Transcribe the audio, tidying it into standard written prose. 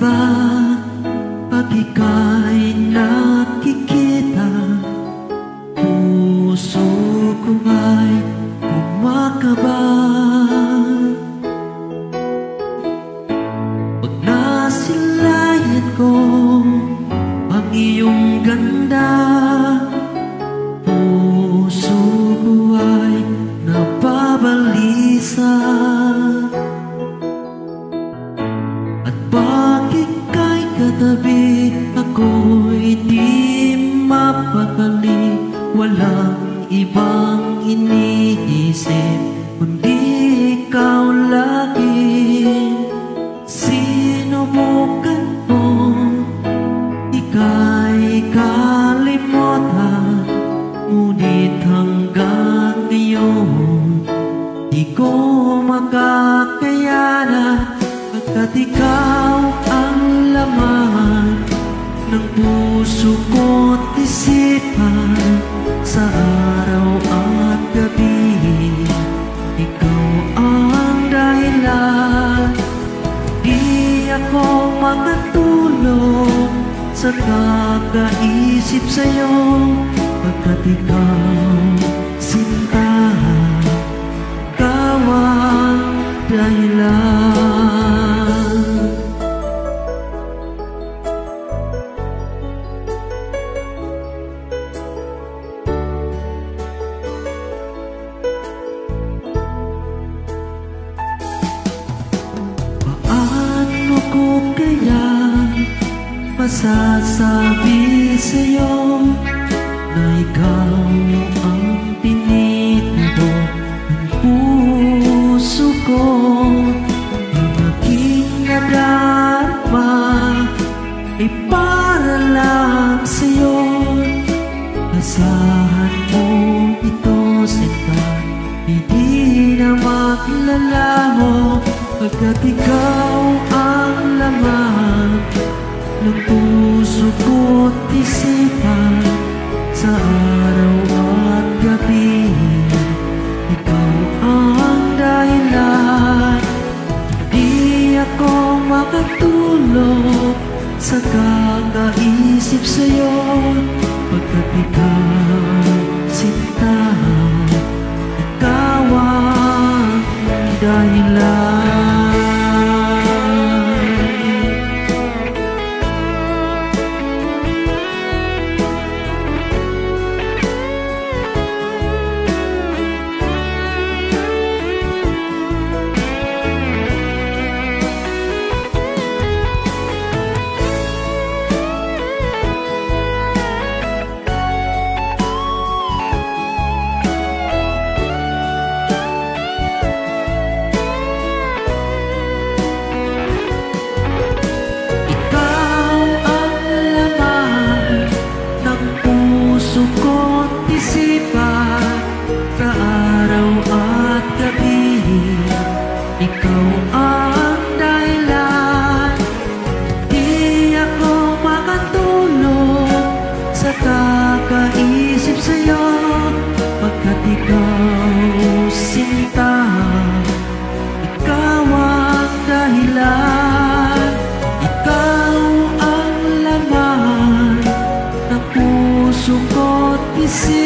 ba pag ika'y nakikita? Puso ko ay kumakaba pag nasilayan ko ang iyong ganda. Puso ko ay nababalisa. At pag ika'y katabi, ako'y di mapakali. Walang ibang iniisip kundi ikaw lagi. Sinubukan mo, ika'y kalimutan, ngunit hanggang ngayon di ko makakayanan, pagkat ikaw ang laman ng puso ko't isipan. Sa araw at gabi, ikaw ang dahilan. Di ako makatulog sa kakaisip sa'yo, pagkat ikaw, sinta, ikaw ang dahilan. Paano ko kaya masasabi sa'yo na ikaw ang tinitibok ng puso ko? Ang aking nadarama ay para lang sa'yo. Asahan mo ito, sinta, hindi na maglalaho, pagkat ikaw ang laman ng puso ko't isipan. Sa araw at gabi, ikaw ang dahilan. Di ako makatulog sa kakaisip sa'yo, pagkat ikaw, sinta, ikaw ang dahilan. Ikaw ang dahilan. Di ako makatulog sa kakaisip sa'yo, pagkat ikaw, sinta, ikaw ang dahilan. Ikaw ang laman ng puso ko't isip.